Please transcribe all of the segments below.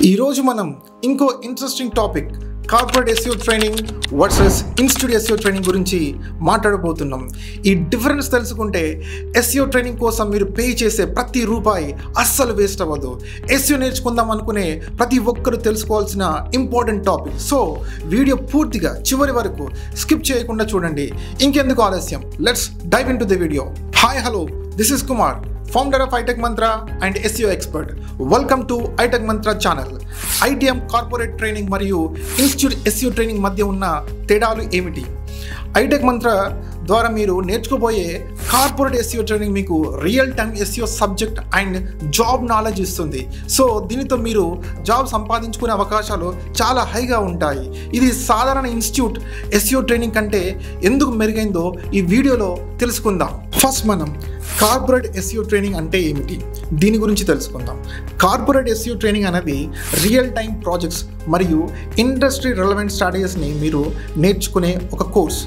ఈ రోజు మనం ఇంకో interesting topic corporate SEO training versus institute SEO training గురించి మాట్లాడబోతున్నాం. ఈ డిఫరెన్స్ తెలుసుకుంటే ఎస్ఈఓ ట్రైనింగ్ కోసం మీరు పే చేసే ప్రతి రూపాయి అస్సలు వేస్ట్ అవ్వదు. ఎస్ఈఓ నేర్చుకుందాం అనుకునే ప్రతి ఒక్కరు తెలుసుకోవాల్సిన ఇంపార్టెంట్ టాపిక్. సో వీడియో పూర్తిగా చివరి వరకు స్కిప్ చేయకుండా చూడండి. ఇంకెందుకు ఆలస్యం, let's dive into the video. Hi hello, this is Kumar, founder of iTech Mantra and SEO expert. Welcome to iTech Mantra channel. ITM corporate training మరియు ఇన్స్టిట్యూట్ SEO ట్రైనింగ్ మధ్య ఉన్న తేడాలు ఏమిటి? ఐటెక్ మంత్ర ద్వారా మీరు నేర్చుకోబోయే కార్పొరేట్ SEO ట్రైనింగ్ మీకు real time SEO subject and job knowledge ఇస్తుంది. So దీనితో మీరు జాబ్ సంపాదించుకునే అవకాశాలు చాలా హైగా ఉంటాయి. ఇది సాధారణ ఇన్స్టిట్యూట్ SEO ట్రైనింగ్ కంటే ఎందుకు మెరుగైందో ఈ వీడియోలో తెలుసుకుందాం. ఫస్ట్ మనం కార్పొరేట్ SEO ట్రైనింగ్ అంటే ఏమిటి, దీని గురించి తెలుసుకుందాం. కార్పొరేట్ SEO ట్రైనింగ్ అనేది రియల్ టైమ్ ప్రాజెక్ట్స్ మరియు ఇండస్ట్రీ రెలవెంట్ స్ట్రాటజీస్ని మీరు నేర్చుకునే ఒక కోర్స్.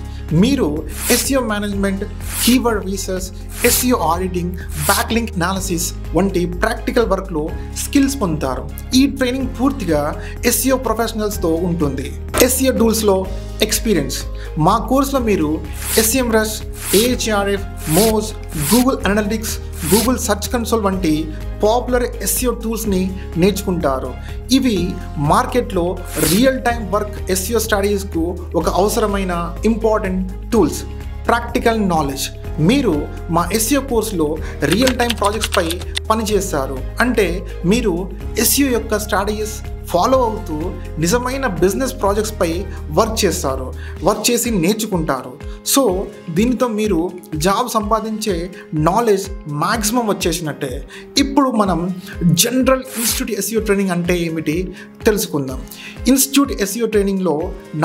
మీరు SEO management, keyword research, SEO auditing, backlink analysis వంటి ప్రాక్టికల్ వర్క్లో స్కిల్స్ పొందుతారు. ఈ ట్రైనింగ్ పూర్తిగా SEO ప్రొఫెషనల్స్తో ఉంటుంది. SEO టూల్స్లో ఎక్స్పీరియన్స్. మా కోర్సులో మీరు SEMrush, Ahref, Moz, Google analytics, Google search console వంటి పాపులర్ SEO టూల్స్ని నేర్చుకుంటారు. ఇవి మార్కెట్లో రియల్ టైమ్ వర్క్ SEO స్ట్రాటజీస్కు ఒక అవసరమైన ఇంపార్టెంట్ టూల్స్. Practical knowledge. మీరు మా SEO కోర్సులో రియల్ టైమ్ ప్రాజెక్ట్స్పై పనిచేస్తారు. అంటే మీరు SEO యొక్క స్ట్రాటజీస్ ఫాలో అవుతూ నిజమైన బిజినెస్ ప్రాజెక్ట్స్పై వర్క్ చేసి నేర్చుకుంటారు. సో దీనితో మీరు జాబ్ సంపాదించే నాలెడ్జ్ మ్యాక్సిమం వచ్చేసినట్టే. ఇప్పుడు మనం జనరల్ ఇన్స్టిట్యూట్ SEO ట్రైనింగ్ అంటే ఏమిటి తెలుసుకుందాం. ఇన్స్టిట్యూట్ SEO ట్రైనింగ్లో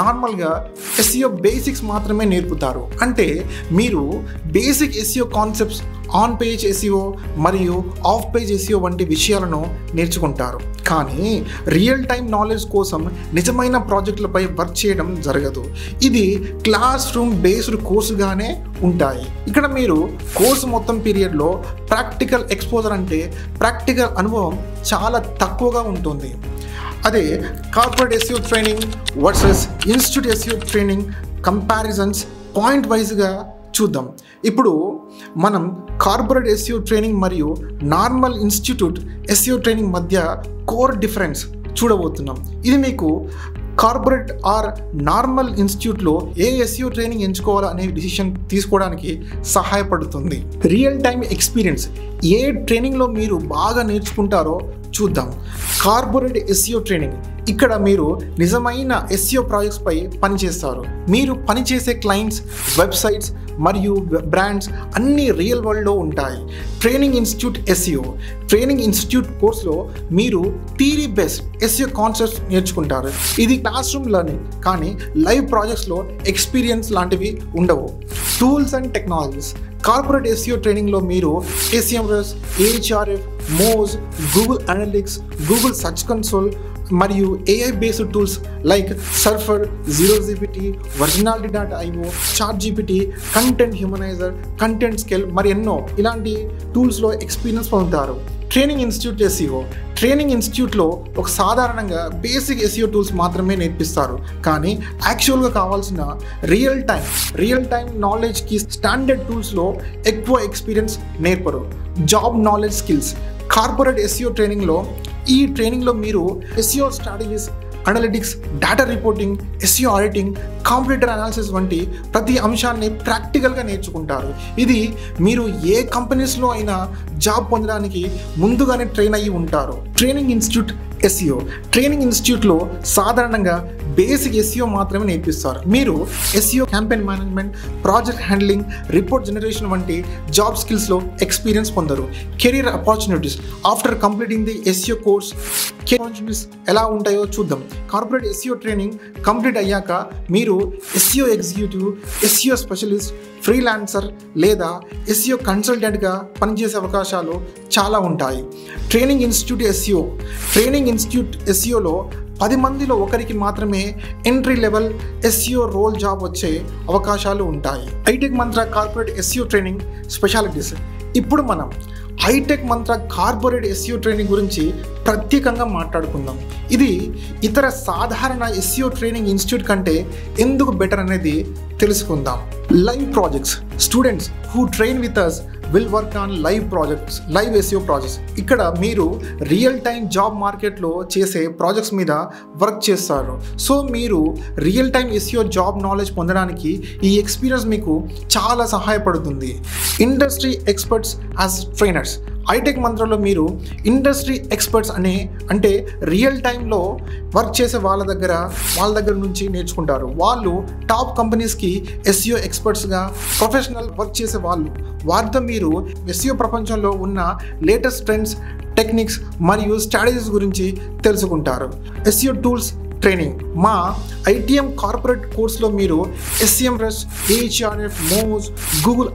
నార్మల్గా SEO బేసిక్స్ మాత్రమే నేర్పుతారు. అంటే మీరు basic SEO concepts, on page SEO మరియు ఆఫ్ పేజ్ SEO వంటి విషయాలను నేర్చుకుంటారు. కానీ రియల్ టైమ్ నాలెడ్జ్ కోసం నిజమైన ప్రాజెక్టులపై వర్క్ చేయడం జరగదు. ఇది క్లాస్ రూమ్ బేస్డ్ కోర్సుగానే ఉంటాయి. ఇక్కడ మీరు కోర్సు మొత్తం పీరియడ్లో ప్రాక్టికల్ ఎక్స్పోజర్ అంటే ప్రాక్టికల్ అనుభవం చాలా తక్కువగా ఉంటుంది. అదే corporate SEO training versus institute SEO training comparisons point వైజ్గా చూద్దాం. ఇప్పుడు మనం కార్పొరేట్ SEO ట్రైనింగ్ మరియు నార్మల్ ఇన్స్టిట్యూట్ SEO ట్రైనింగ్ మధ్య కోర్ డిఫరెన్స్ చూడబోతున్నాం. ఇది మీకు కార్పొరేట్ ఆర్ నార్మల్ ఇన్స్టిట్యూట్లో ఏ SEO ట్రైనింగ్ ఎంచుకోవాలో అనే డిసిషన్ తీసుకోవడానికి సహాయపడుతుంది. Real time experience. ఏ ట్రైనింగ్లో మీరు బాగా నేర్చుకుంటారో చూద్దాం. Corporate SEO training. ఇక్కడ మీరు నిజమైన SEO ప్రాజెక్ట్స్పై పనిచేస్తారు. మీరు పనిచేసే క్లయింట్స్, వెబ్సైట్స్ మరియు బ్రాండ్స్ అన్నీ రియల్ వరల్డ్లో ఉంటాయి. Training institute SEO. Training institute కోర్సులో మీరు థియరీ బేస్డ్ SEO కాన్సెప్ట్స్ నేర్చుకుంటారు. ఇది క్లాస్ రూమ్ లెర్నింగ్, కానీ లైవ్ ప్రాజెక్ట్స్లో ఎక్స్పీరియన్స్ లాంటివి ఉండవు. Tools and technologies. Corporate SEO ట్రైనింగ్లో మీరు SEMrush, Ahref, Moz, Google analytics, Google search console మరియు AI based tools like surfer, ZeroGPT, Virginality.io, ChatGPT, content హ్యూమనైజర్, content scale మరి ఎన్నో ఇలాంటి టూల్స్లో ఎక్స్పీరియన్స్ పొందుతారు. Training institute SEO. ట్రైనింగ్ ఇన్స్టిట్యూట్లో ఒక సాధారణంగా బేసిక్ SEO టూల్స్ మాత్రమే నేర్పిస్తారు. కానీ యాక్చువల్గా కావాల్సిన రియల్ టైమ్ నాలెడ్జ్కి స్టాండర్డ్ టూల్స్లో ఎక్కువ ఎక్స్పీరియన్స్ నేర్పరు. Job knowledge skills. Corporate SEO ట్రైనింగ్లో మీరు SEO strategies, analytics, data reporting, SEO auditing, competitor analysis వంటి ప్రతి అంశాన్ని ప్రాక్టికల్గా నేర్చుకుంటారు. ఇది మీరు ఏ కంపెనీస్లో అయినా జాబ్ పొందడానికి ముందుగానే ట్రైన్ అయ్యి ఉంటారు. Training institute SEO. ట్రైనింగ్ ఇన్స్టిట్యూట్లో సాధారణంగా బేసిక్ SEO మాత్రమే నేర్పిస్తారు. మీరు SEO campaign management, project handling, report generation వంటి జాబ్ స్కిల్స్లో ఎక్స్పీరియన్స్ పొందరు. Career opportunities. After completing the SEO course career opportunities ఎలా ఉంటాయో చూద్దాం. కార్పొరేట్ SEO ట్రైనింగ్ కంప్లీట్ అయ్యాక మీరు SEO executive, SEO specialist, freelancer లేదా SEO కన్సల్టెంట్గా పనిచేసే అవకాశాలు చాలా ఉంటాయి. Training institute SEO. Training institute SEOలో 10 మందిలో ఒకరికి మాత్రమే entry level SEO role job వచ్చే అవకాశాలు ఉంటాయి. ఐటెక్ మంత్ర కార్పొరేట్ SEO ట్రైనింగ్ స్పెషాలిటీస్. ఇప్పుడు మనం హైటెక్ మంత్ర కార్పొరేట్ ఎస్ఈఓ ట్రైనింగ్ గురించి ప్రత్యేకంగా మాట్లాడుకుందాం. ఇది ఇతర సాధారణ ఎస్ఈఓ ట్రైనింగ్ ఇన్స్టిట్యూట్ కంటే ఎందుకు బెటర్ అనేది తెలుసుకుందాం. Live projects. Students who train with us will work on live SEO projects. ఇక్కడ మీరు రియల్ టైం జాబ్ మార్కెట్లో చేసే ప్రాజెక్ట్స్ మీద వర్క్ చేస్తారు. సో మీరు real time SEO job knowledge పొందడానికి ఈ ఎక్స్పీరియన్స్ మీకు చాలా సహాయపడుతుంది. Industry experts as trainers. Hitech మంత్రలో మీరు ఇండస్ట్రీ ఎక్స్పర్ట్స్ అంటే రియల్ టైంలో వర్క్ చేసే వాళ్ళ దగ్గర నుంచి నేర్చుకుంటారు. వాళ్ళు టాప్ కంపెనీస్కి ఎస్ఈఓ ఎక్స్పర్ట్స్గా ప్రొఫెషనల్ వర్క్ చేసే వాళ్ళు. వారితో మీరు ఎస్ఈఓ ప్రపంచంలో ఉన్న లేటెస్ట్ ట్రెండ్స్, టెక్నిక్స్ మరియు స్ట్రాటజీస్ గురించి తెలుసుకుంటారు. SEO tools training. మా ఐటీఎం కార్పొరేట్ కోర్సులో మీరు SEMrush, AHRF, Moz, Google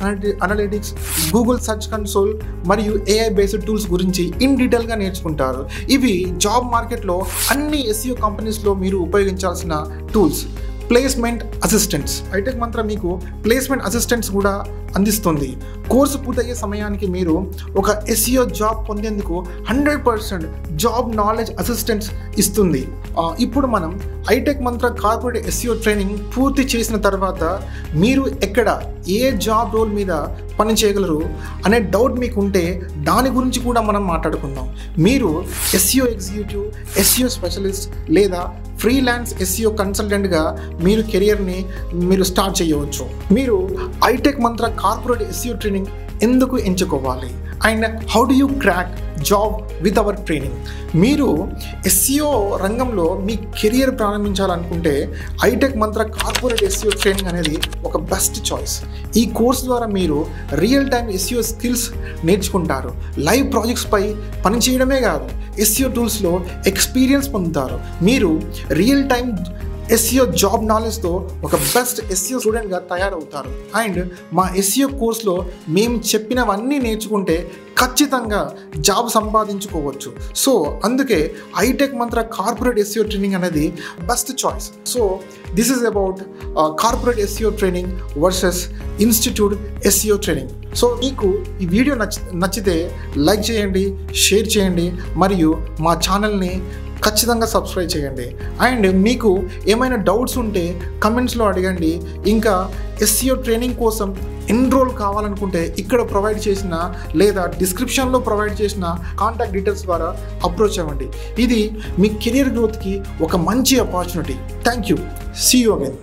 analytics, Google search console మరియు AI బేస్డ్ టూల్స్ గురించి ఇన్ డీటెయిల్గా నేర్చుకుంటారు. ఇవి జాబ్ మార్కెట్లో అన్ని ఎస్ఈఓ కంపెనీస్లో మీరు ఉపయోగించాల్సిన టూల్స్. Placement assistants. హైటెక్ మంత్ర మీకు ప్లేస్మెంట్ అసిస్టెంట్స్ కూడా అందిస్తుంది. కోర్సు పూర్తయ్యే సమయానికి మీరు ఒక ఎస్ఈఓ జాబ్ పొందేందుకు 100% జాబ్ నాలెడ్జ్ అసిస్టెంట్స్ ఇస్తుంది. ఇప్పుడు మనం హైటెక్ మంత్ర కార్పొరేట్ ఎస్ఈఓ ట్రైనింగ్ పూర్తి చేసిన తర్వాత మీరు ఎక్కడ ఏ జాబ్ రోల్ మీద పని చేయగలరు అనే డౌట్ మీకు ఉంటే దాని గురించి కూడా మనం మాట్లాడుకుందాం. మీరు ఎస్ఈఓ ఎగ్జిక్యూటివ్, ఎస్ఈఓ స్పెషలిస్ట్ లేదా ఫ్రీలాన్స్ ఎస్ఈఓ కన్సల్టెంట్గా మీరు కెరియర్ని స్టార్ట్ చేయవచ్చు. మీరు హైటెక్ మంత్ర కార్పొరేట్ ఎస్ఈఓ ట్రైనింగ్ ఎందుకు ఎంచుకోవాలి and how do you crack job with our training? మీరు ఎస్ఈఓ రంగంలో మీ కెరియర్ ప్రారంభించాలనుకుంటే హైటెక్ మంత్ర కార్పొరేట్ ఎస్ఈఓ ట్రైనింగ్ అనేది ఒక బెస్ట్ చాయిస్. ఈ కోర్స్ ద్వారా మీరు రియల్ టైం ఎస్ఈఓ స్కిల్స్ నేర్చుకుంటారు. లైవ్ ప్రాజెక్ట్స్పై పనిచేయడమే కాదు, ఎస్ఈఓ టూల్స్లో ఎక్స్పీరియన్స్ పొందుతారు. మీరు రియల్ టైం ఎస్ఈఓ జాబ్ నాలెడ్జ్తో ఒక బెస్ట్ ఎస్ఈఓ స్టూడెంట్గా తయారవుతారు. అండ్ మా ఎస్ఈఓ కోర్స్లో మేము చెప్పినవన్నీ నేర్చుకుంటే ఖచ్చితంగా జాబ్ సంపాదించుకోవచ్చు. సో అందుకే హైటెక్ మంత్ర కార్పొరేట్ ఎస్ఈఓ ట్రైనింగ్ అనేది best choice. So this is about corporate SEO training versus institute SEO training. So మీకు ఈ వీడియో నచ్చితే లైక్ చేయండి, షేర్ చేయండి మరియు మా ఛానల్ని ఖచ్చితంగా సబ్స్క్రైబ్ చేయండి. అండ్ మీకు ఏమైనా డౌట్స్ ఉంటే కమెంట్స్లో అడగండి. ఇంకా ఎస్ఈఓ ట్రైనింగ్ కోసం ఎన్రోల్ కావాలనుకుంటే ఇక్కడ ప్రొవైడ్ చేసిన లేదా డిస్క్రిప్షన్లో ప్రొవైడ్ చేసిన కాంటాక్ట్ డీటెయిల్స్ ద్వారా అప్రోచ్ అవ్వండి. ఇది మీ కెరియర్ గ్రోత్కి ఒక మంచి opportunity. Thank you. See you again.